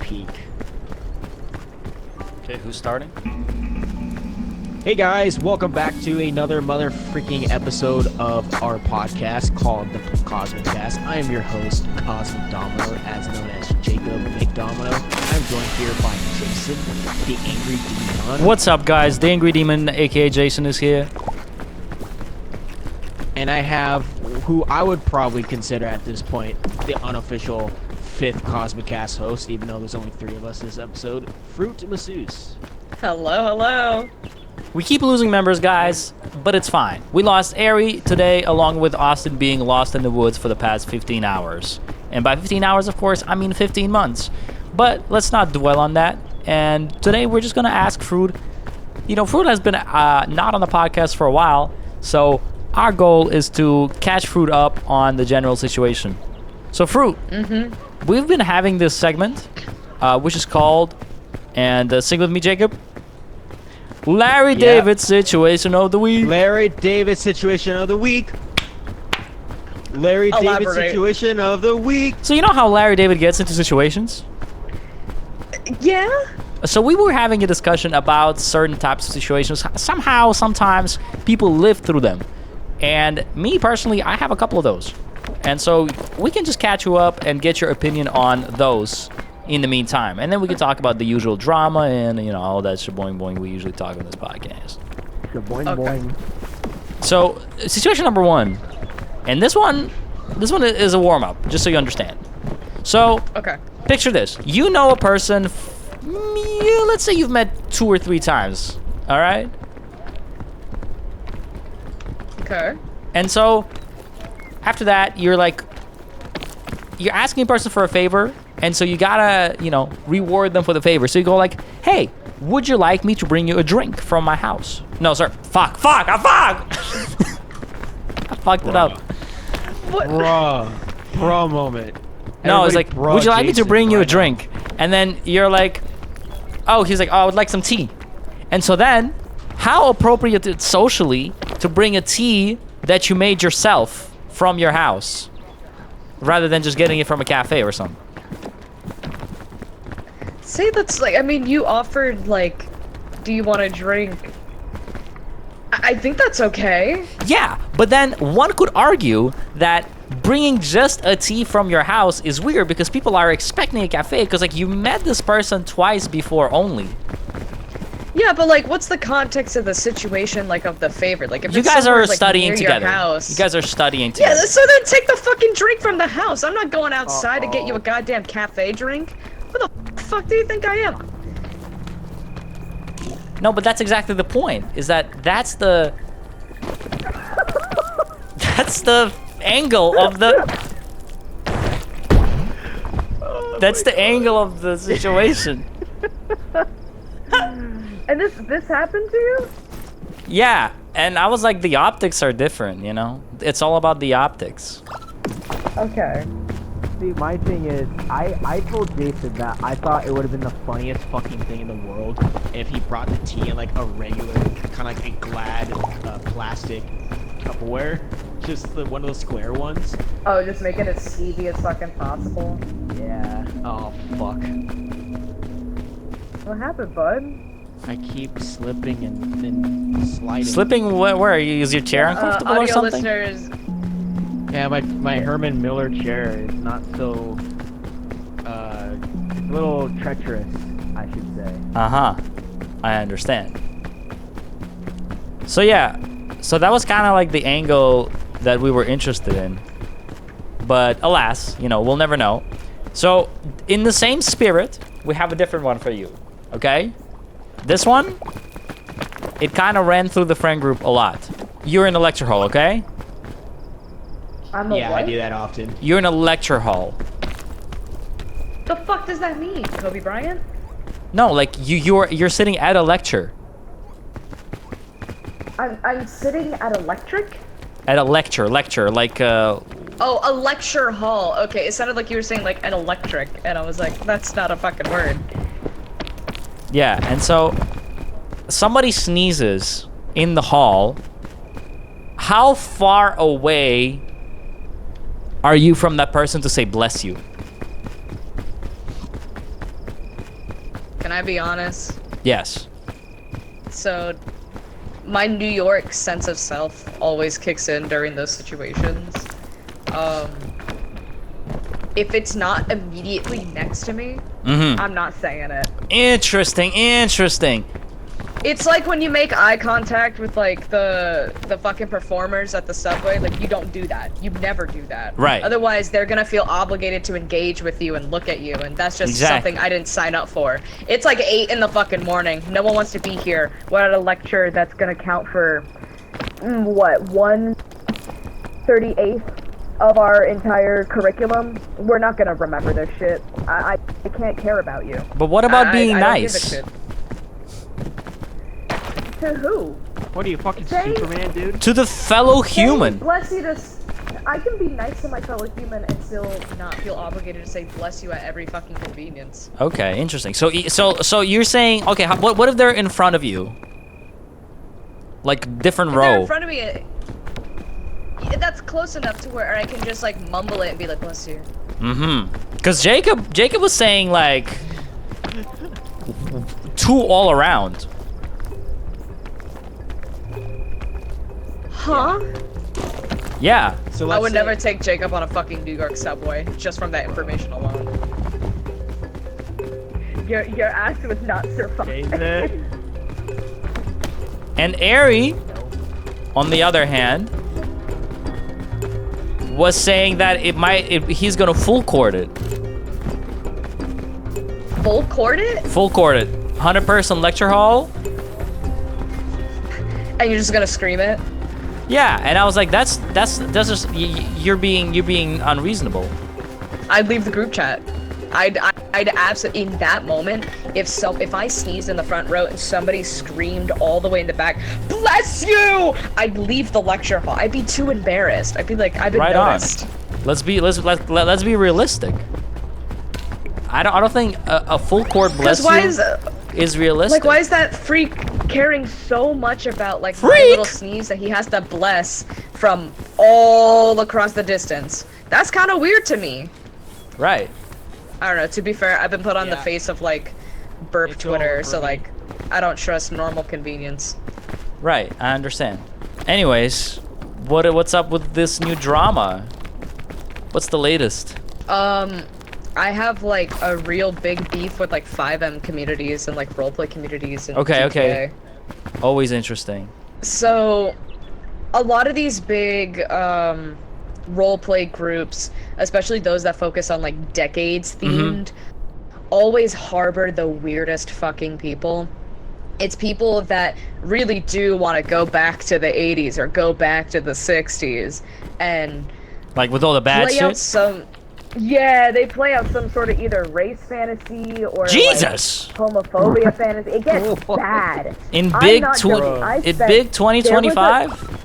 peak. Okay, who's starting? Hey guys, welcome back to another mother freaking episode of our podcast called the CosmicCast. I am your host, CosmicDomino, as known as Jacob McDomino. I'm joined here by Jason, the Angry Demon. What's up, guys? The Angry Demon, aka Jason, is here. And I have who I would probably consider at this point the unofficial fifth CosmicCast host, even though there's only 3 of us this episode, FruitMasseuse. Hello. We keep losing members, guys, but it's fine. We lost Ari today, along with Austin being lost in the woods for the past 15 hours. And by 15 hours, of course, I mean 15 months. But let's not dwell on that. And today we're just going to ask Fruit. You know, Fruit has been not on the podcast for a while, so our goal is to catch Fruit up on the general situation. So, Fruit, we've been having this segment, which is called, and sing with me, Jacob, Larry David Situation of the Week. Larry David Situation of the Week. Larry David Situation of the Week. So you know how Larry David gets into situations? Yeah? So we were having a discussion about certain types of situations. Somehow, sometimes, people live through them. And me, personally, I have a couple of those. And so we can just catch you up and get your opinion on those in the meantime. And then we can talk about the usual drama and, you know, all that shaboing boing we usually talk on this podcast. Shaboing boing. So, situation number 1. And this one is a warm-up, just so you understand. So, picture this. You know a person, let's say you've met 2 or 3 times, all right? Okay. And so, after that, you're asking a person for a favor, and so you gotta, you know, reward them for the favor. So you go like, hey, would you like me to bring you a drink from my house? No, sir. Fuck. I fucked it up. What? Bro moment. No, it's like, would you like me to bring you a right drink? And then you're like, oh, he's like, oh, I would like some tea. And so then, how appropriate it's socially to bring a tea that you made yourself from your house, rather than just getting it from a cafe or something? Say that's like, I mean, you offered, like, do you want a drink? I think that's okay. Yeah, but then one could argue that bringing just a tea from your house is weird because people are expecting a cafe because, like, you met this person twice before only. Yeah, but, like, what's the context of the situation, like, of the favor? Like, if you it's guys are like, studying near together. Your house, you guys are studying together. Yeah, so then take the fucking drink from the house. I'm not going outside to get you a goddamn cafe drink. Who the fuck do you think I am? No, but that's exactly the point. Is that's the angle of the that's the angle of the situation. And this happened to you? Yeah, and I was like, the optics are different, you know? It's all about the optics. Okay. See, my thing is, I told Jason that I thought it would have been the funniest fucking thing in the world if he brought the tea in like a regular, kind of like a Glad plastic Tupperware. Just one of those square ones. Oh, just make it as skeevy as fucking possible. Yeah. Oh, fuck. What happened, bud? I keep slipping and then sliding. Slipping? Where? Is your chair uncomfortable or something? Listeners. Yeah, my Herman Miller chair is not so, it's a little treacherous, I should say. Uh-huh. I understand. So yeah, so that was kind of like the angle that we were interested in. But alas, you know, we'll never know. So, in the same spirit, we have a different one for you, okay? This one, it kind of ran through the friend group a lot. You're in a lecture hall, okay? Yeah, I do that often. You're in a lecture hall. The fuck does that mean, Kobe Bryant? No, like you're sitting at a lecture. I'm sitting at electric? At a lecture, like Oh, a lecture hall. Okay, it sounded like you were saying like an electric, and I was like, that's not a fucking word. Yeah, and so somebody sneezes in the hall. How far away are you from that person to say bless you? can I be honest? Yes. So, my New York sense of self always kicks in during those situations. If it's not immediately next to me, I'm not saying it. Interesting. It's like when you make eye contact with like the fucking performers at the subway, like you don't do that. You never do that. Right. Otherwise, they're gonna feel obligated to engage with you and look at you, and that's just something I didn't sign up for. It's like 8 in the fucking morning. No one wants to be here. We're at a lecture that's gonna count for what 1/38 of our entire curriculum. We're not gonna remember this shit. I can't care about you. But what about being I nice? Don't give a shit. To who? What are you, fucking Superman, dude? To the fellow human. Bless you to. I can be nice to my fellow human and still not feel obligated to say bless you at every fucking convenience. Okay, interesting. So you're saying, okay, what if they're in front of you? Like different row. They're in front of me. That's close enough to where I can just like mumble it and be like bless you. Because Jacob was saying like 2 all around. Huh? Yeah. So I would never take Jacob on a fucking New York subway just from that information alone. Your ass was not survived. And Ari, on the other hand, was saying that he's gonna full court it. Full court it? Full court it. 100-person lecture hall. And you're just gonna scream it? Yeah, and I was like, that's just you're being unreasonable. I'd leave the group chat. I'd absolutely in that moment if I sneezed in the front row and somebody screamed all the way in the back, bless you! I'd leave the lecture hall. I'd be too embarrassed. I'd be like, I've been noticed. On. Let's be realistic. I don't think a full court bless you is realistic. Like, why is that freak caring so much about like my little sneeze that he has to bless from all across the distance? That's kind of weird to me. Right. I don't know. To be fair, I've been put on the face of like burp Twitter, so like I don't trust normal convenience. Right. I understand. Anyways, what's up with this new drama? What's the latest? I have like a real big beef with like FiveM communities and like roleplay communities and Okay. Always interesting. So, a lot of these big roleplay groups, especially those that focus on like decades themed, always harbor the weirdest fucking people. It's people that really do want to go back to the 80s or go back to the 60s and like with all the bad shit. Yeah, they play out some sort of either race fantasy or Jesus! like homophobia fantasy. It gets bad. In big 2025?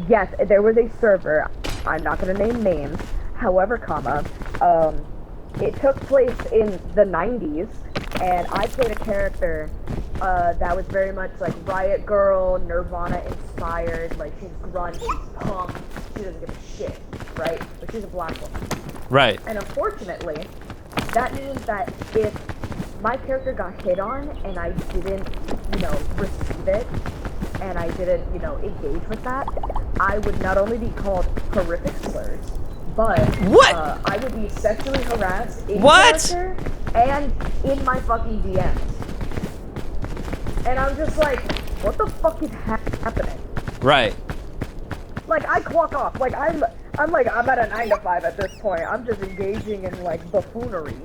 Yes, there was a server. I'm not going to name names. However, it took place in the 90s, and I played a character that was very much like Riot Girl, Nirvana inspired. Like she's grunge, she's punk, she doesn't give a shit, right? But she's a black woman. Right. And unfortunately, that means that if my character got hit on and I didn't, receive it, and I didn't, engage with that, I would not only be called horrific slurs, but I would be sexually harassed in character and in my fucking DMs. And I'm just like, what the fuck is happening? Right. Like, I clock off. Like, I'm at a 9 to 5 at this point. I'm just engaging in, like, buffoonery.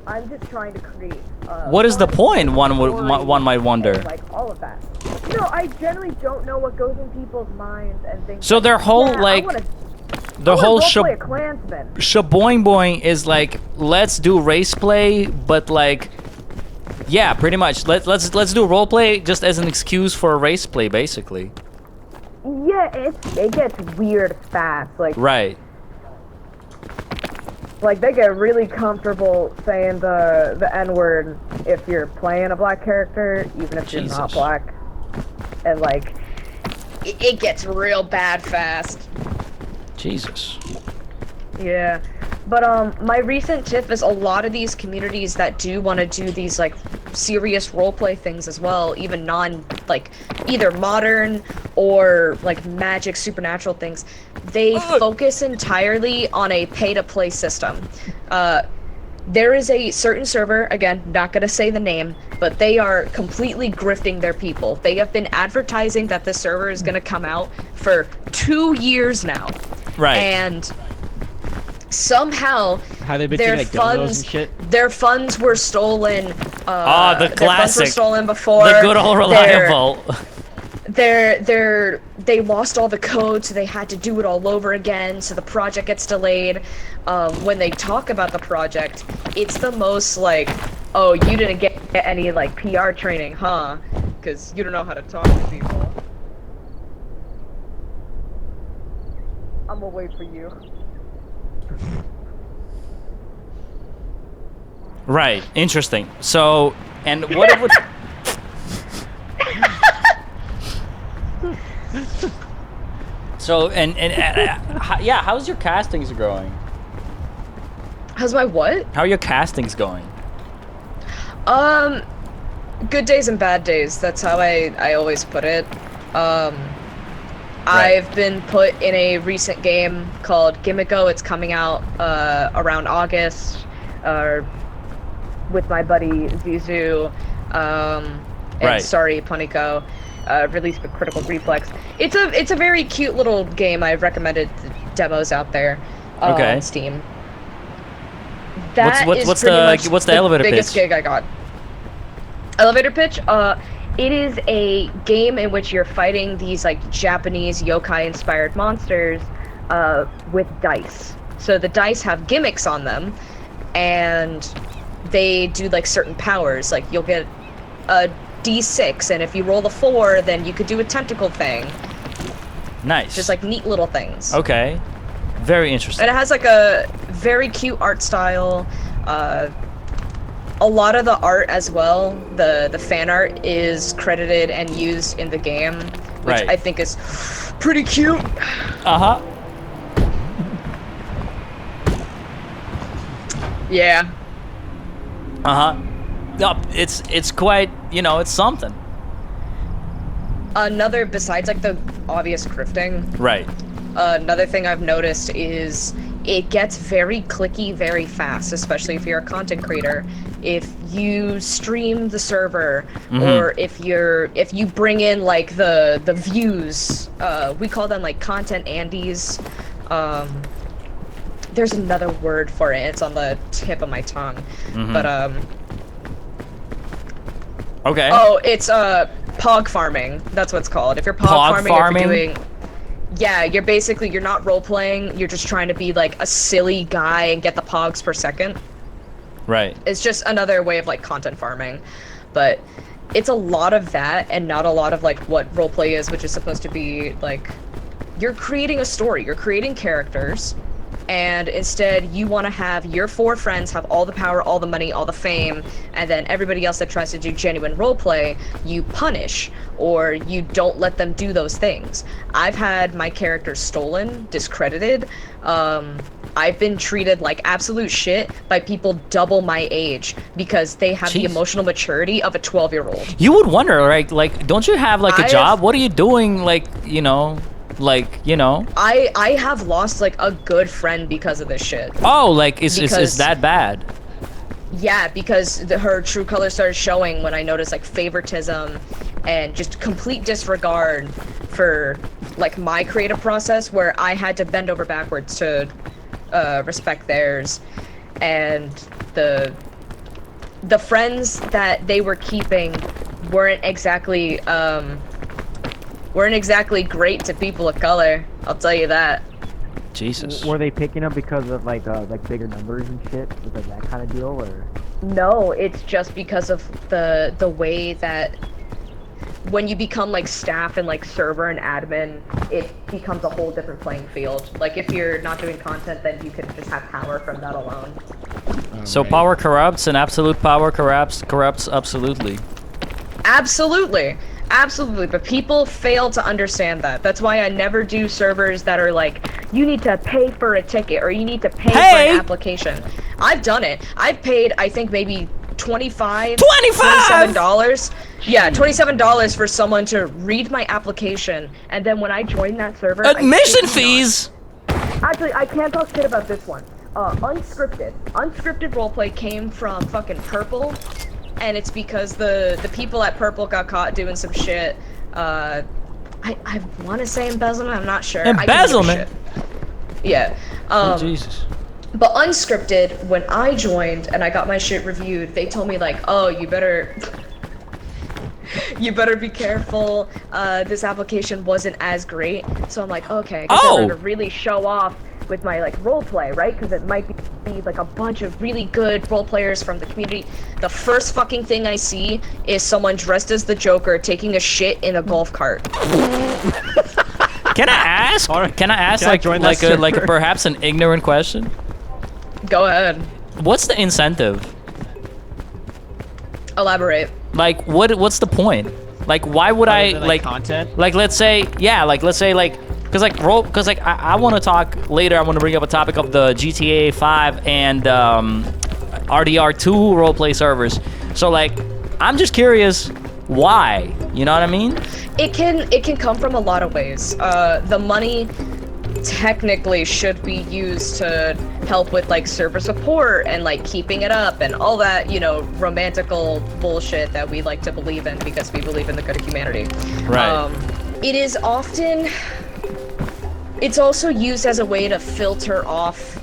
I'm just trying to create, what is the point, one might wonder? Like, all of that. I generally don't know what goes in people's minds and things. So their whole, the whole shaboing boing is like, let's do race play, but like, yeah, pretty much. Let's do role play just as an excuse for a race play, basically. Yeah, it gets weird fast. Like right. Like they get really comfortable saying the N-word if you're playing a black character, even if you're not black, and like it gets real bad fast. Jesus. Yeah, but my recent tip is a lot of these communities that do want to do these like serious roleplay things as well, even like either modern or like magic supernatural things. They focus entirely on a pay-to-play system. There is a certain server, again, not gonna say the name, but they are completely grifting their people. They have been advertising that this server is gonna come out for 2 years now. Right. And somehow How they been taking like donos and shit? their funds were stolen. The Their funds were classic. stolen before. The good old reliable. They lost all the code, so they had to do it all over again, so the project gets delayed. When they talk about the project, it's the most like, oh, you didn't get any like PR training, huh? Because you don't know how to talk to people. I'm gonna wait for you. Right. Interesting. So, and what would... So, yeah, how's your castings going? How's my what? How are your castings going? Good days and bad days. That's how I always put it. Right. I've been put in a recent game called Gimmico. It's coming out around August, with my buddy Zizu, and Right. sorry Puniko, released with Critical Reflex. It's a very cute little game. I've recommended the demos out there Okay. on Steam. That What's is the- pretty much what's the elevator biggest pitch? gig I got. Elevator pitch? It is a game in which you're fighting these like Japanese yokai-inspired monsters with dice. So the dice have gimmicks on them, and they do like certain powers. Like you'll get a D6, and if you roll the 4, then you could do a tentacle thing. Nice. Just like neat little things. Okay. Very interesting. And it has like a very cute art style. A lot of the art as well, the fan art is credited and used in the game, which Right. I think is pretty cute. Uh-huh. Yeah. Uh-huh. No, it's quite, it's something. Another, besides like the obvious grifting, Right. another thing I've noticed is it gets very clicky very fast, especially if you're a content creator. If you stream the server, or if you bring in like the views, we call them like content Andes. There's another word for it. It's on the tip of my tongue, but Okay. oh, it's pog farming. That's what it's called. If you're pog farming, if you're doing. Yeah, you're not role-playing, you're just trying to be like a silly guy and get the pogs per second. Right. It's just another way of like content farming. But it's a lot of that and not a lot of like what roleplay is, which is supposed to be like, you're creating a story, you're creating characters, and instead you want to have your 4 friends have all the power, all the money, all the fame, and then everybody else that tries to do genuine roleplay, you punish, or you don't let them do those things. I've had my characters stolen, discredited. I've been treated like absolute shit by people double my age because they have the Jeez. emotional maturity of a 12-year-old. You would wonder, right? Like, don't you have like a I've- job? What are you doing? Like, I have lost like a good friend because of this shit. Oh, like, is Because- that bad? Yeah, because her true colors started showing when I noticed like favoritism and just complete disregard for like my creative process, where I had to bend over backwards to respect theirs. And the friends that they were keeping weren't exactly great to people of color, I'll tell you that. Jesus. Were they picking up because of like bigger numbers and shit, with like that kind of deal, or? No, it's just because of the way that when you become like staff and like server and admin, it becomes a whole different playing field. Like if you're not doing content, then you can just have power from that alone. So Right. power corrupts, and absolute power corrupts absolutely. Absolutely, but people fail to understand that. That's why I never do servers that are like, you need to pay for a ticket, or you need to pay for an application. I've done it. I've paid, I think, maybe $27. Yeah, $27 for someone to read my application, and then when I joined that server, Admission fees. Actually, I can't talk shit about this one. Unscripted roleplay came from fucking Purple, and it's because the people at Purple got caught doing some shit. I want to say embezzlement. I'm not sure. Embezzlement. Yeah. Oh, Jesus. But unscripted, when I joined and I got my shit reviewed, they told me like, oh, you better be careful. This application wasn't as great. So I'm like, okay, I guess I'm gonna really show off with my like role play, right? Because it might be like a bunch of really good role players from the community. The first fucking thing I see is someone dressed as the Joker taking a shit in a golf cart. Can I ask? Like perhaps an ignorant question? Go ahead. What's the incentive? Elaborate. Like, what's the point? Like, why would I like content? Like, let's say because I want to talk later. I want to bring up a topic of the GTA 5 and RDR2 roleplay servers. So like, I'm just curious, why? You know what I mean? It can come from a lot of ways. The money technically should be used to help with like server support and like keeping it up and all that, you know, romantical bullshit that we like to believe in because we believe in the good of humanity. Right. It is often. It's also used as a way to filter off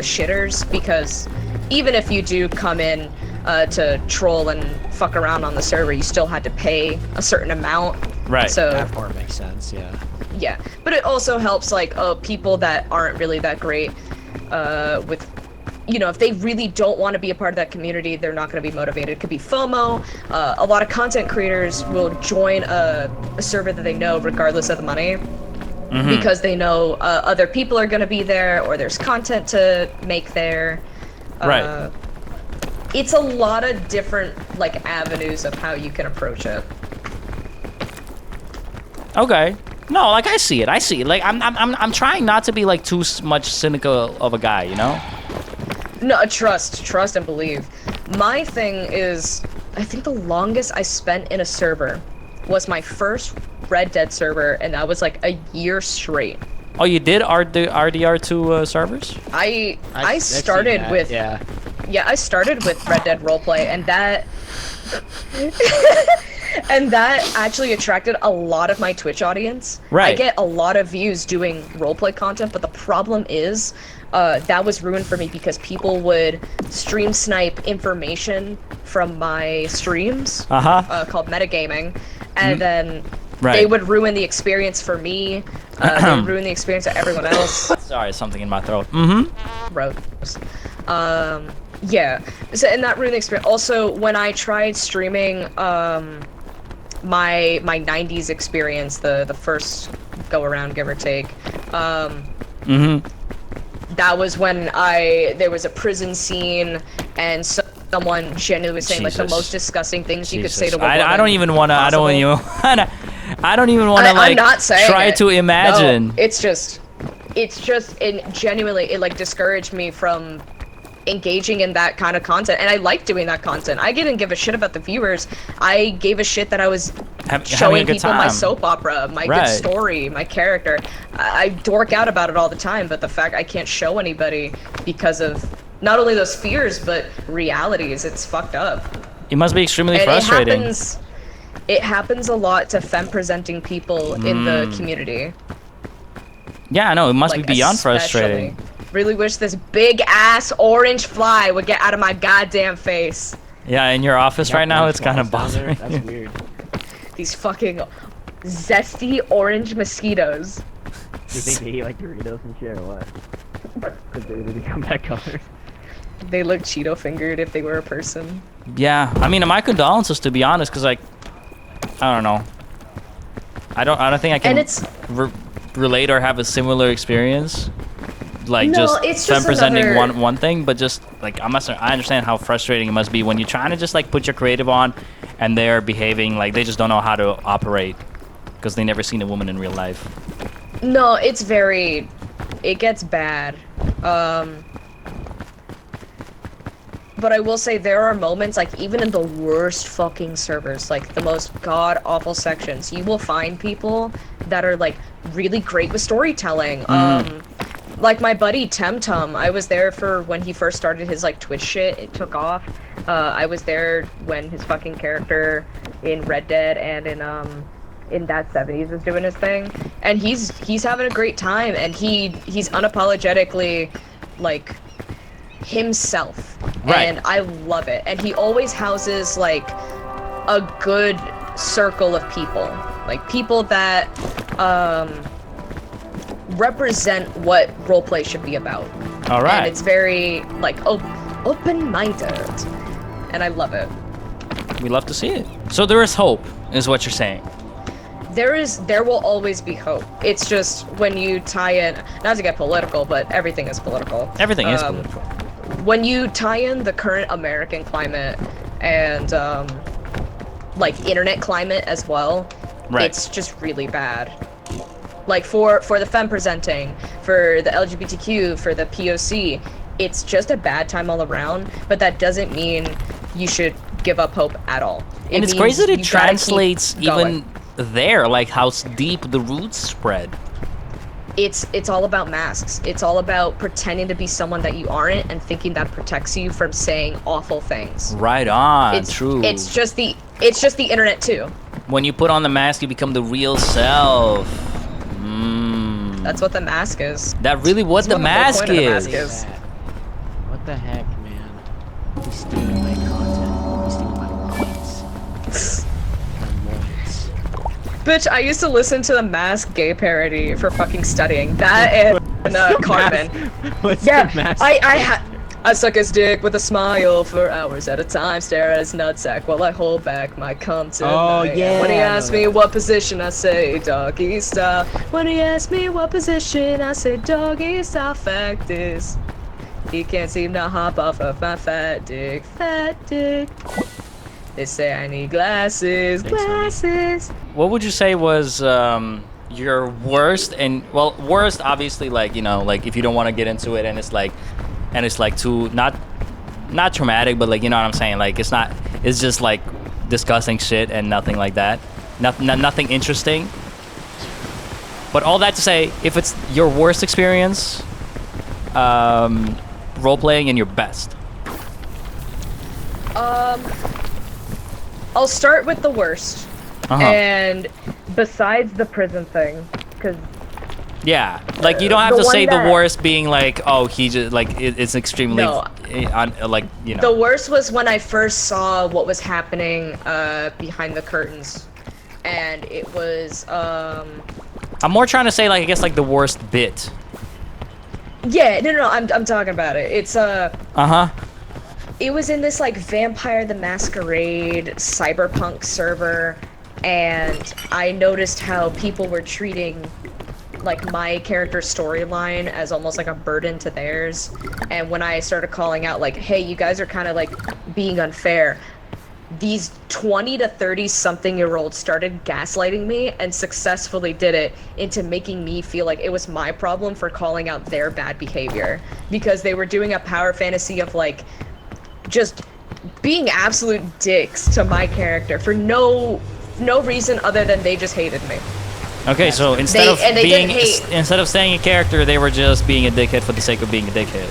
shitters, because even if you do come in to troll and fuck around on the server, you still had to pay a certain amount. Right. So That part makes sense, yeah. Yeah, but it also helps like people that aren't really that great with, you know, if they really don't want to be a part of that community, they're not going to be motivated. It could be FOMO. A lot of content creators will join a server that they know regardless of the money. Mm-hmm. Because they know other people are going to be there, or there's content to make there. Right. It's a lot of different like avenues of how you can approach it. Okay. No, like I see it. Like I'm trying not to be like too much cynical of a guy, you know? No, trust and believe. My thing is, I think the longest I spent in a server was my first Red Dead server, and that was like a year straight. Oh, you did RDR2 servers? I started with I started with Red Dead roleplay, and that and that actually attracted a lot of my Twitch audience. Right. I get a lot of views doing roleplay content, but the problem is that was ruined for me because people would stream snipe information from my streams called metagaming, and then they would ruin the experience for me. They would ruin the experience of everyone else. Sorry, something in my throat. Gross. Yeah. So, and that ruined the experience. Also, when I tried streaming my 90s experience, the first go around, give or take, that was when there was a prison scene, and someone genuinely was saying like the most disgusting things you could say to a woman. I don't even want to. I don't even want to like try to imagine. No, it's just genuinely, it like discouraged me from engaging in that kind of content, and I like doing that content. I didn't give a shit about the viewers. I gave a shit that I was showing people my soap opera, my good story, my character. I dork out about it all the time, but the fact I can't show anybody because of not only those fears but realities, it's fucked up. It must be extremely frustrating. It happens a lot to femme presenting people in the community. Yeah, I know, it must be beyond frustrating. Really wish this big ass orange fly would get out of my goddamn face. Yeah, in your office right now, it's kind of bothering. That's weird. These fucking zesty orange mosquitoes. Do you think they eat like Doritos and shit or what? Because they become that color. They look Cheeto fingered if they were a person. Yeah, I mean, my condolences, to be honest, because like, I don't know. I don't think I can relate or have a similar experience. Like just them presenting one thing, but just like I understand how frustrating it must be when you're trying to just like put your creative on, and they're behaving like they just don't know how to operate because they never seen a woman in real life. No, it gets bad. But I will say there are moments, like, even in the worst fucking servers, like, the most god-awful sections, you will find people that are, like, really great with storytelling. Like, my buddy Temtum, I was there for when he first started his, like, Twitch shit. It took off. I was there when his fucking character in Red Dead and in that 70s was doing his thing. And he's having a great time, and he's unapologetically, like, himself. Right. And I love it. And he always houses, like, a good circle of people. Like, people that, represent what roleplay should be about. All right. And it's very, like, open-minded. And I love it. We love to see it. So there is hope, is what you're saying. There will always be hope. It's just when you tie in, not to get political, but everything is political. Everything is political. When you tie in the current American climate and, like, internet climate as well, Right. It's just really bad. Like, for the femme presenting, for the LGBTQ, for the POC, it's just a bad time all around, but that doesn't mean you should give up hope at all. And it's crazy that it translates even there, like how deep the roots spread. It's all about masks. It's all about pretending to be someone that you aren't and thinking that protects you from saying awful things. Right on, It's true. It's just the internet too. When you put on the mask, you become the real self. That's what the mask is. That really what the That's mask point of the is. mask is. What the heck, man? He's stealing my content. He's stealing my lines. My loins. Bitch, I used to listen to the Mask gay parody for fucking studying. That and Carmen. What's Yeah, the mask? I suck his dick with a smile for hours at a time, stare at his nutsack while I hold back my cum tonight. Oh, yeah, When he I asks know me that. what position, I say doggy style. When he asks me what position, I say doggy style. Fact is, he can't seem to hop off of my fat dick. Fat dick. They say I need glasses, Thanks, honey. glasses. What would you say was your worst and worst obviously, like, you know, like if you don't want to get into it and it's like too not traumatic, but like, you know what I'm saying, like it's just like discussing shit and nothing like that, nothing interesting. But all that to say, if it's your worst experience role playing and your best. I'll start with the worst. Uh-huh. And besides the prison thing, because Yeah, like you don't have the to one say the that- worst being like, oh, he just like it's extremely No. like, you know. the worst was when I first saw what was happening behind the curtains, and it was I'm more trying to say, like, I guess like the worst bit. yeah, no, I'm talking about it. It's Uh-huh. it was in this like Vampire the Masquerade cyberpunk server, and I noticed how people were treating like my character's storyline as almost like a burden to theirs. And when I started calling out like, hey, you guys are kind of like being unfair, these 20 to 30 something year olds started gaslighting me and successfully did it into making me feel like it was my problem for calling out their bad behavior, because they were doing a power fantasy of like just being absolute dicks to my character for no reason other than they just hated me. Okay, so instead They didn't hate. instead of saying a character, they were just being a dickhead for the sake of being a dickhead.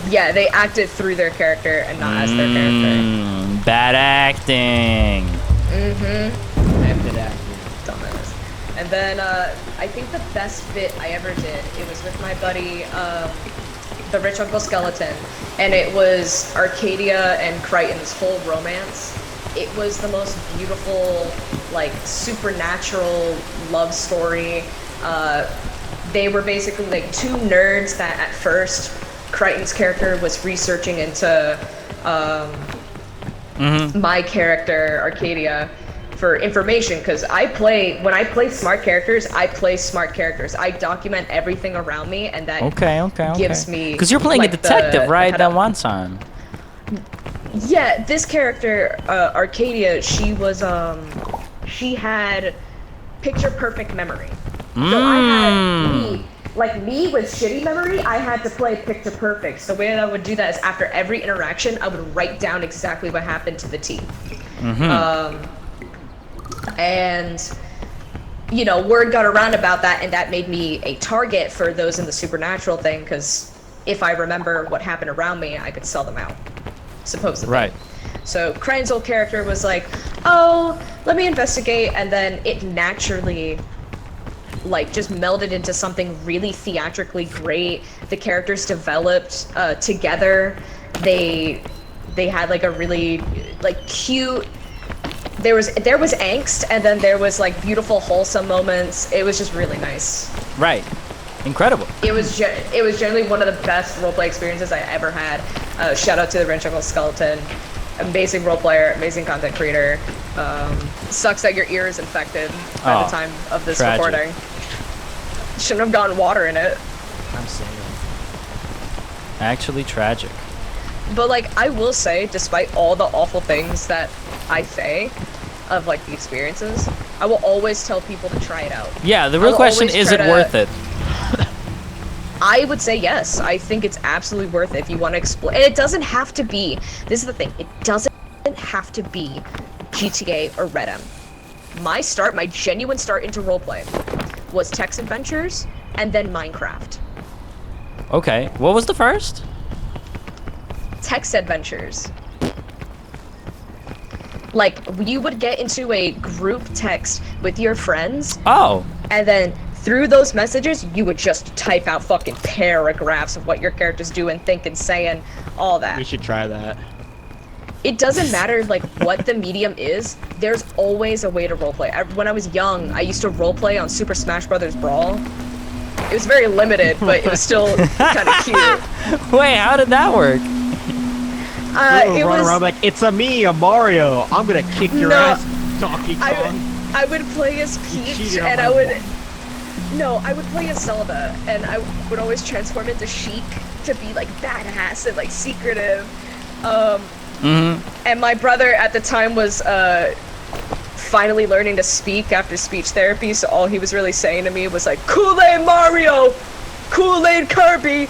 Yeah, they acted through their character and not as their character. Bad acting. Method acting. Dumbass. And then I think the best bit I ever did, it was with my buddy, the Rich Uncle Skeleton, and it was Arcadia and Crichton's whole romance. It was the most beautiful, like, supernatural love story. They were basically like two nerds that at first Crichton's character was researching into my character, Arcadia, for information, because when I play smart characters, I play smart characters. I document everything around me, and that Okay. gives me... Because you're playing like, a detective, right? the That one time. Yeah, this character, Arcadia, she was, she had picture perfect memory. So Like me with shitty memory, I had to play picture perfect. So the way that I would do that is after every interaction, I would write down exactly what happened to the T. And you know, word got around about that, and that made me a target for those in the supernatural thing, because if I remember what happened around me, I could sell them out, supposedly. Right. So Crane's old character was like, oh, let me investigate, and then it naturally like just melded into something really theatrically great. The characters developed together. They had like a really like cute, there was angst, and then there was like beautiful wholesome moments. It was just really nice. Right. Incredible. It was generally one of the best roleplay experiences I ever had. Shout out to the Wrench Uncle Skeleton. Amazing role player, amazing content creator. Sucks that your ear is infected by the time of this recording. Shouldn't have gotten water in it. I'm saying. Actually tragic. But like, I will say, despite all the awful things that I say of like the experiences, I will always tell people to try it out. Yeah, the real question is it worth it? I would say yes. I think it's absolutely worth it if you want to explore. And it doesn't have to be, this is the thing, it doesn't have to be GTA or Red M. My genuine start into roleplay was Text Adventures and then Minecraft. Okay, what was the first? Text Adventures. Like, you would get into a group text with your friends. Oh. And then through those messages, you would just type out fucking paragraphs of what your characters do and think and say and all that. You should try that. It doesn't matter like what the medium is, there's always a way to roleplay. When I was young, I used to roleplay on Super Smash Bros. Brawl. It was very limited, but it was still kind of cute. Wait, how did that work? It run was around like, it's a Mario. I'm gonna kick your ass, Donkey Kong. I would play as Peach, and I would play as Zelda, and I would always transform into Sheik to be like badass and like secretive. And my brother at the time was finally learning to speak after speech therapy, so all he was really saying to me was like, Kool-Aid Mario! Kool-Aid Kirby!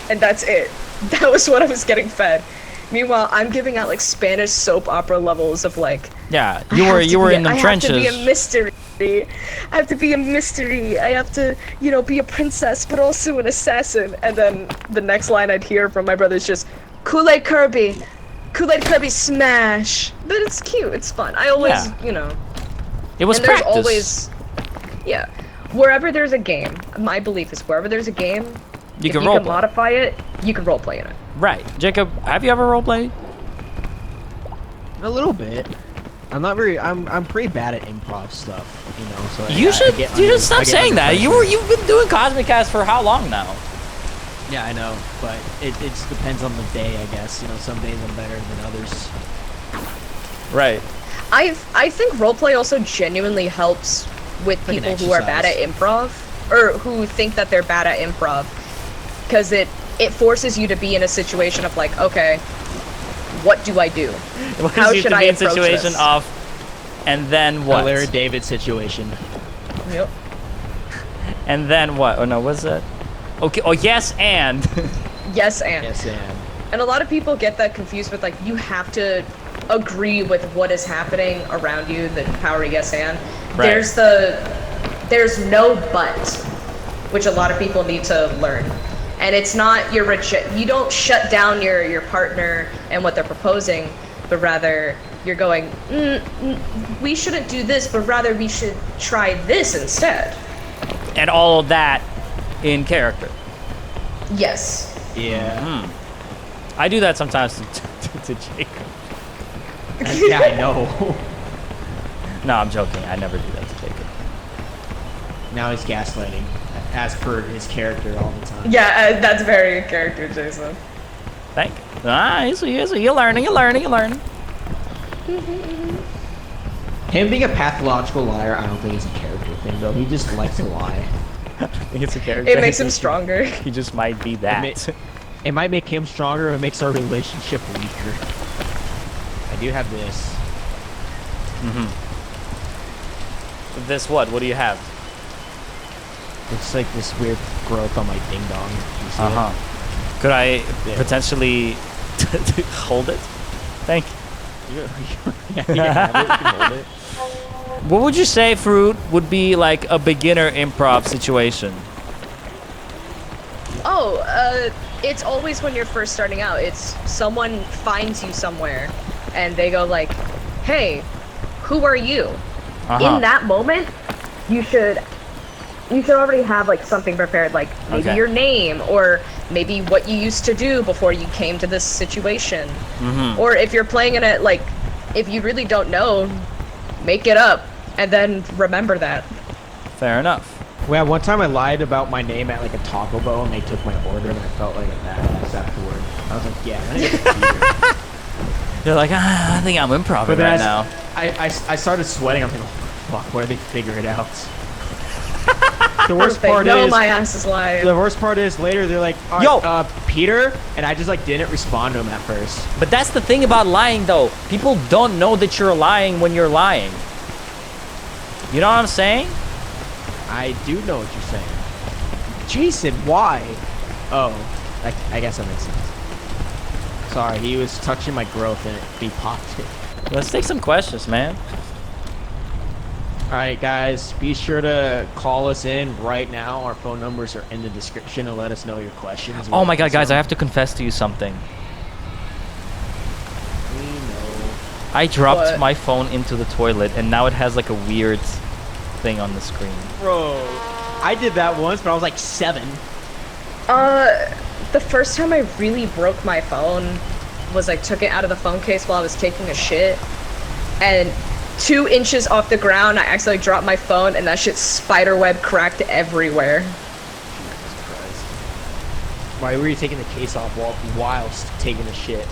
And that's it. That was what I was getting fed. Meanwhile, I'm giving out like Spanish soap opera levels of like, yeah, you were in the trenches. I have to be a mystery. I have to be a mystery. I have to, you know, be a princess, but also an assassin. And then the next line I'd hear from my brother is just, Kool-Aid Kirby! Kool-Aid Kirby smash! But it's cute, it's fun. I always, you know. It was and there's practice. always, yeah. Wherever there's a game, my belief is wherever there's a game, you can modify it, you can roleplay in it. Right. Jacob, have you ever roleplayed? A little bit. I'm pretty bad at improv stuff, you know, so you should stop saying that. You've been doing CosmicCast for how long now? Yeah, I know, but it just depends on the day, I guess. You know, some days I'm better than others. Right. I think roleplay also genuinely helps with people who are bad at improv, or who think that they're bad at improv, because it forces you to be in a situation of like, okay, what do I do? How should I approach situation this? of, and then what? Larry David situation. Yep. And then what? Oh no, what's that? Okay. Oh yes, and. Yes, and. Yes, and. And a lot of people get that confused with like, you have to agree with what is happening around you, the power of yes and. Right. There's no but, which a lot of people need to learn. And it's not you don't shut down your partner and what they're proposing, but rather you're going, we shouldn't do this, but rather we should try this instead. And all of that in character. Yes. Yeah. I do that sometimes to Jacob. Yeah, I know. No, I'm joking. I never do that to Jacob. Now he's gaslighting, as per his character all the time. Yeah, that's very in character, Jason. Thank you. You're learning. Him being a pathological liar, I don't think it's a character thing, though. He just likes to lie. I think it's a character. It makes him stronger. He just might be that. It might make him stronger, or it makes our relationship weaker. I do have this. This what? What do you have? It's like this weird growth on my ding dong. You see Uh-huh. Could I Yeah. potentially hold it? Thank you. it? Yeah, you can have it, you can hold it. What would you say, Fruit, would be like a beginner improv situation? Oh, it's always when you're first starting out. It's someone finds you somewhere, and they go like, "Hey, who are you?" Uh-huh. In that moment, you should already have like something prepared, like maybe Okay. your name, Or maybe what you used to do before you came to this situation. Mm-hmm. Or if you're playing in it, like, if you really don't know, make it up, and then remember that. Fair enough. Well, one time I lied about my name at like a Taco Bell and they took my order and I felt like a badass afterward. I was like, yeah, my name is Peter. You're like, I think I'm improving right now. I started sweating. I'm like, oh, fuck, what did they figure it out? The worst part no, is, my ass is live. the worst part is later they're like, Yo! Peter, and I just like didn't respond to him at first. But that's the thing about lying, though. People don't know that you're lying when you're lying. You know what I'm saying? I do know what you're saying. Jason, why? Oh, I guess that makes sense. Sorry, he was touching my growth and he popped it. Let's take some questions, man. All right, guys, be sure to call us in right now. Our phone numbers are in the description and let us know your questions. Oh my god, guys, I have to confess to you something. We know. I dropped What? my phone into the toilet and now it has like a weird thing on the screen. Bro, I did that once, but I was like 7. The first time I really broke my phone was I took it out of the phone case while I was taking a shit, and 2 inches off the ground, I accidentally dropped my phone, and that shit spiderweb cracked everywhere. Jesus Christ. Why were you taking the case off whilst taking a shit?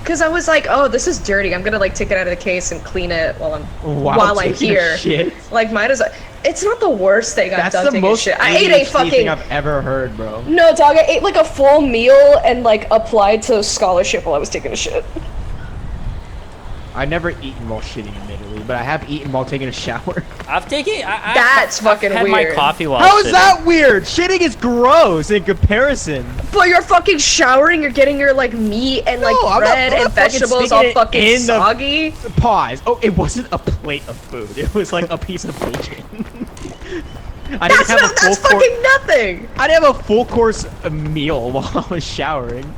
Cause I was like, oh, this is dirty. I'm gonna like take it out of the case and clean it while I'm taking a here. shit? Like, might as well. It's not the worst thing I've That's done the taking most shit. I ate a ADHD fucking thing I've ever heard, bro. no, dog. I ate like a full meal and like applied to scholarship while I was taking a shit. I've never eaten while shitting, admittedly, but I have eaten while taking a shower. I've taken. That's fucking had my weird. coffee while How is shitting. that weird? Shitting is gross in comparison. But you're fucking showering. You're getting your like meat and like No, I'm not- bread I'm and not fucking vegetables sticking all it fucking in the- soggy. Pause. Oh, it wasn't a plate of food. It was like a piece of bacon. That's fucking nothing. I didn't have a full course meal while I was showering.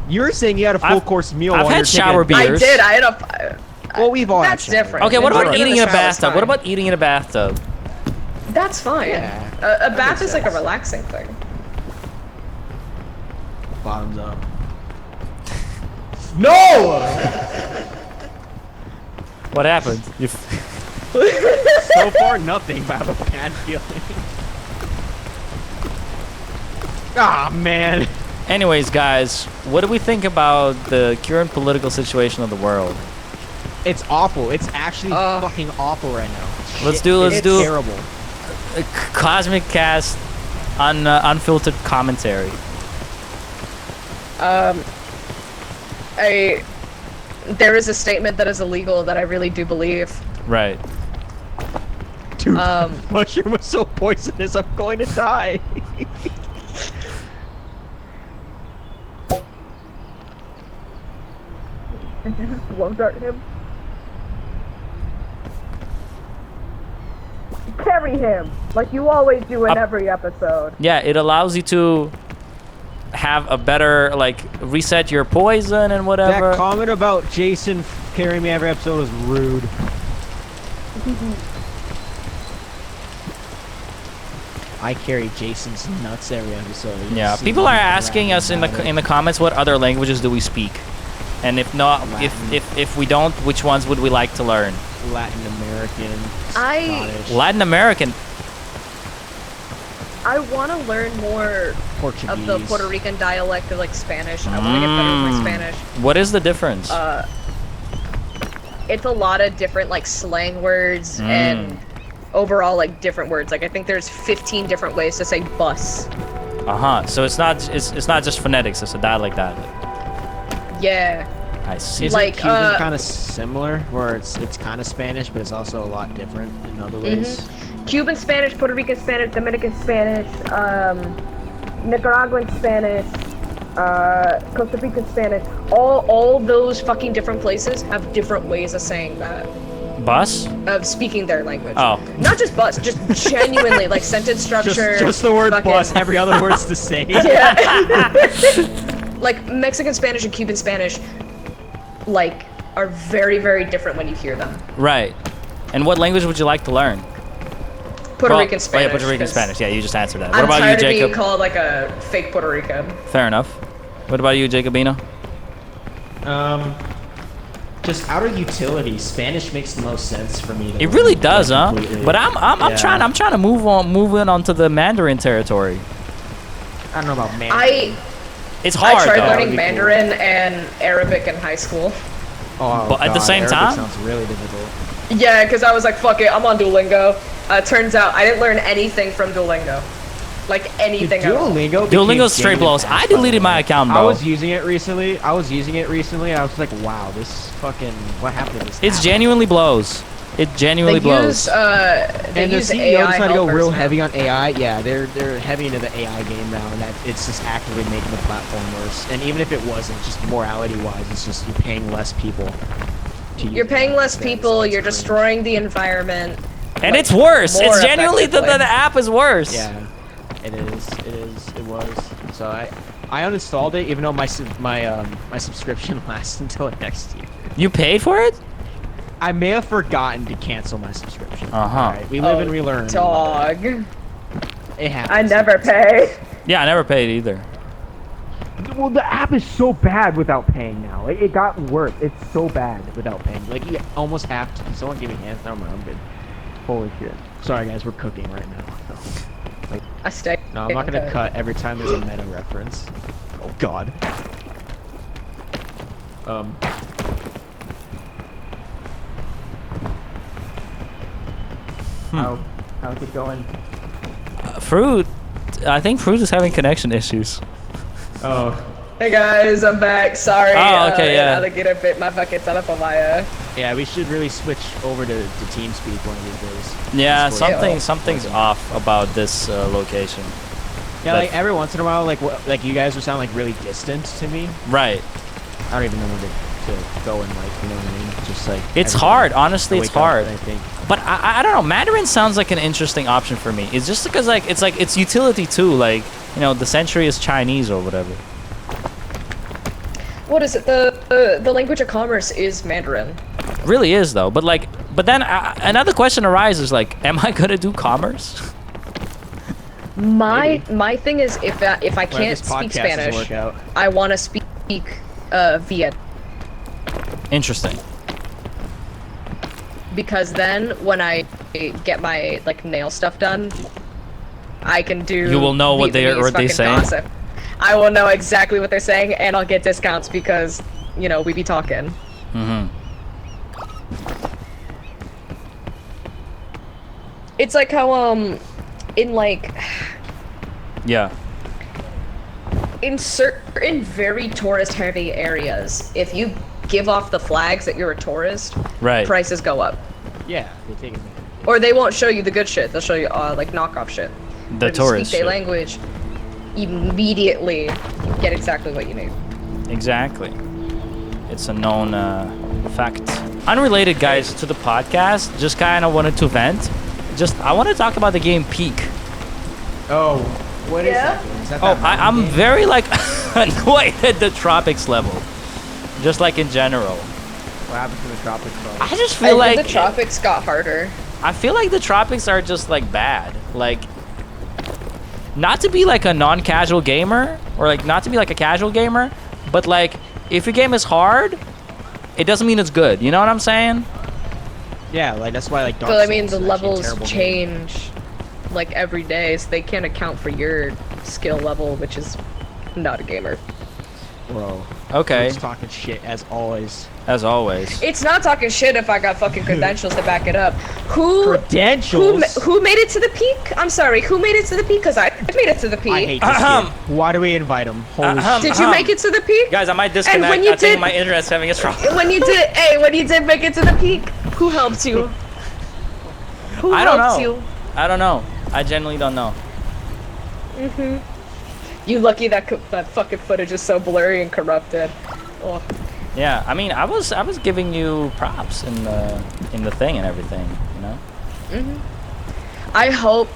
You were saying you had a full course meal I've while had you're shower taking a- beers. I did. I had a. Well, we've all had That's shower different. Okay, what about Drinking eating in in the a shower is bathtub? What fine. about eating in a bathtub? That's fine. Yeah, A that bath makes is like a sense. relaxing thing. Bottoms up. No! What happened? So far, nothing, but I have a bad feeling. Ah, man. Anyways, guys, what do we think about the current political situation of the world? It's awful. It's actually Ugh. fucking awful right now. Let's Shit, do- it's terrible. A Cosmic Cast unfiltered commentary. There is a statement that is illegal that I really do believe. Right. Dude, Um, mushroom was so poisonous, I'm going to die. Love dart him. Carry him like you always do in Up. every episode. Yeah, it allows you to have a better, like, reset your poison and whatever. That comment about Jason carrying me every episode was rude. I carry Jason's nuts every episode. You Yeah, see people me are asking us in bragging the about in the comments what other languages do we speak, and if not, if we don't, which ones would we like to learn? it. Latin American, I- Scottish, Latin American. I want to learn more Portuguese. of the Puerto Rican dialect of like Spanish. I want to get better with my Spanish. What is the difference? It's a lot of different like slang words and overall like different words. Like I think there's 15 different ways to say bus. So it's not just phonetics. It's a dialect. Yeah. I see. Isn't Like, Cuban kind of similar, where it's kind of Spanish, but it's also a lot different in other ways? Cuban Spanish, Puerto Rican Spanish, Dominican Spanish, Nicaraguan Spanish, Costa Rican Spanish. all those fucking different places have different ways of saying that. Bus? Of speaking their language. Oh. Not just bus, just genuinely, like sentence structure. Just the word fucking- bus. Every other word's the same. Yeah. Like Mexican Spanish and Cuban Spanish, like, are very, very different when you hear them. Right. And what language would you like to learn? Puerto Well, Rican Spanish. Oh, yeah, Puerto Rican 'cause Spanish. Yeah, you just answered that. I'm What about you, tired of being Jacob? called like a fake Puerto Rican. Fair enough. What about you, Jacobino? Just out of utility, Spanish makes the most sense for me. It really does, huh? completely. But I'm Yeah. trying to move in onto the Mandarin territory. I don't know about Mandarin. It's I hard tried though. learning That'd be cool. Mandarin and Arabic in high school. Oh, But at the God, same Arabic time? sounds really difficult. Yeah, because I was like, fuck it, I'm on Duolingo. Turns out I didn't learn anything from Duolingo. Like anything at all. Duolingo's straight blows. I deleted my account, I bro. was using it recently. I was like, wow, this fucking, what happened to this It's app? genuinely blows. It genuinely They blows. use, they And the use CEO AI decided to go helpers real now. heavy on AI. Yeah, they're heavy into the AI game now, and that it's just actively making the platform worse. And even if it wasn't, just morality-wise, it's just you're paying less people. To use You're paying it. less Yeah, people, so it's you're cringe. destroying the environment. And like, it's worse. more It's genuinely the effectively. app is worse. Yeah, it is. It was. So I uninstalled it, even though my subscription lasts until next year. You paid for it? I may have forgotten to cancel my subscription. Uh-huh. Alright, we live and we learn. Dog. It happens. I never pay. Yeah, I never paid either. Well, the app is so bad without paying now. It got worse. It's so bad without paying. Like, you almost have to. Someone give me hands. No, I'm good. Holy shit. Sorry, guys. We're cooking right now. I stay. No, I'm not going to cut every time there's a meta reference. Oh, God. How's it going? Fruit. I think Fruit is having connection issues. Oh. Hey guys, I'm back. Sorry. Oh, okay, yeah. Alligator bit my fucking telephone via. Yeah, we should really switch over to TeamSpeak one of these days. Yeah, Discord. something's off about this location. Yeah, But- like every once in a while, like you guys would sound like really distant to me. Right. I don't even know where to go and like, you know what I mean? Just like It's every hard. day Honestly, I it's wake up hard. and I think, But I don't know. Mandarin sounds like an interesting option for me. It's just because it's utility too. Like, you know, the century is Chinese or whatever. What is it? The language of commerce is Mandarin. Really is though. But then another question arises: like, am I gonna do commerce? My thing is if I well, can't this speak podcast doesn't Spanish, work out. I want to speak Viet, Interesting. because then when I get my like nail stuff done, I can do. You will know what Vietnamese they fucking saying? gossip. I will know exactly what they're saying, and I'll get discounts because you know we be talking. Mm-hmm. It's like how in like Yeah. in certain very tourist heavy areas, if you give off the flags that you're a tourist, Right. prices go up. Yeah, they take it. Or they won't show you the good shit. They'll show you like knockoff shit. The But if you tourist speak their shit. language, immediately get exactly what you need. Exactly. It's a known fact. Unrelated, guys, to the podcast. Just kind of wanted to vent. I want to talk about the game Peak. Oh, what is Yeah? that? Is that Oh, that I'm game? very like annoyed at the Tropics level. Just like in general. What happened to the Tropics? I just feel like the tropics got harder. I feel like the Tropics are just like bad. Like, not to be like a non-casual gamer or like not to be like a casual gamer, but like if your game is hard, it doesn't mean it's good. You know what I'm saying? Yeah, like that's why like Dark But I mean, Souls the is actually a levels terrible game. change like every day, so they can't account for your skill level, which is not a gamer. Bro, Okay. Just talking shit as always. As always. It's not talking shit if I got fucking credentials to back it up. Credentials? Who made it to the peak? I'm sorry, who made it to the peak? Because I made it to the peak. I hate this kid. Why do we invite him? Holy shit. Did you make it to the peak? Guys, I might disconnect. when you I think did- my internet's having a trouble. When you did make it to the peak, who helped you? Who I don't helped know. you? I don't know. I genuinely don't know. You lucky that fucking footage is so blurry and corrupted. Oh. Yeah, I mean, I was giving you props in the thing and everything, you know. I hope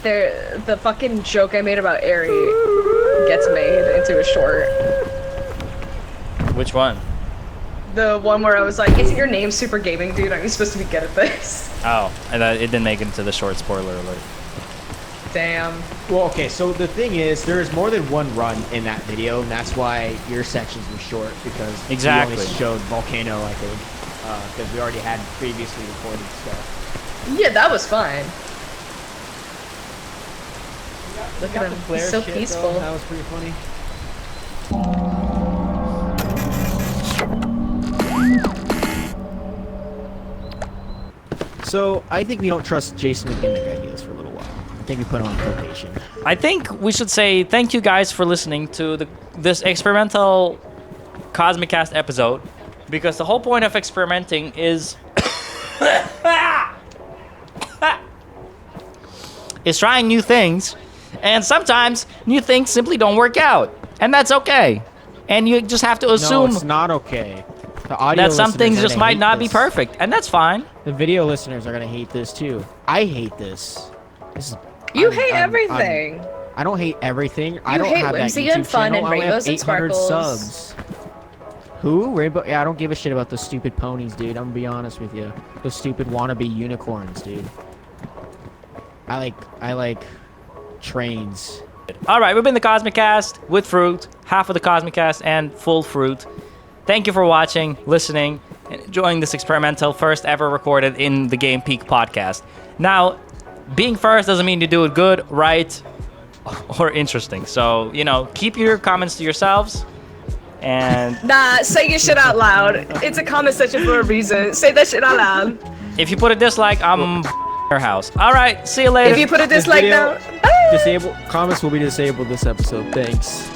the fucking joke I made about Ari gets made into a short. Which one? The one where I was like, "Isn't your name Super Gaming, dude? Aren't you supposed to be good at this?" Oh, and it didn't make it into the short. Spoiler alert. Damn. Well, okay, so the thing is, there is more than one run in that video, and that's why your sections were short, because Exactly. we only showed Volcano, I think, because we already had previously recorded stuff. Yeah, that was fine. Look Got at the him. flare He's so shit, peaceful. though. That was pretty funny. So, I think we don't trust Jason with gimmick ideas for a little while. I think we put him on probation. I think we should say thank you guys for listening to this experimental CosmicCast episode, because the whole point of experimenting is is trying new things, and sometimes new things simply don't work out, and that's okay. And you just have to No, assume it's not okay. The audio that some listeners things are just gonna might hate not be this. perfect, and that's fine. The video listeners are gonna hate this too. I hate this. This is. You I'm- hate I'm- everything. I don't hate everything. I You don't hate have that whimsy YouTube and fun channel. and I only have rainbows and 800 sparkles. subs. Who? Rainbow? Yeah, I don't give a shit about those stupid ponies, dude. I'm gonna be honest with you. Those stupid wannabe unicorns, dude. I like trains. All right, we've been the CosmicCast with Fruit, half of the CosmicCast, and full Fruit. Thank you for watching, listening, and enjoying this experimental first ever recorded in the Game Peak podcast. Now, being first doesn't mean you do it good, right, or interesting. So, you know, keep your comments to yourselves. And Nah, say your shit out loud. It's a comment section for a reason. Say that shit out loud. if you put a dislike, I'm your house. All right, see you later. If you put a This dislike video- down. Comments will be disabled this episode. Thanks.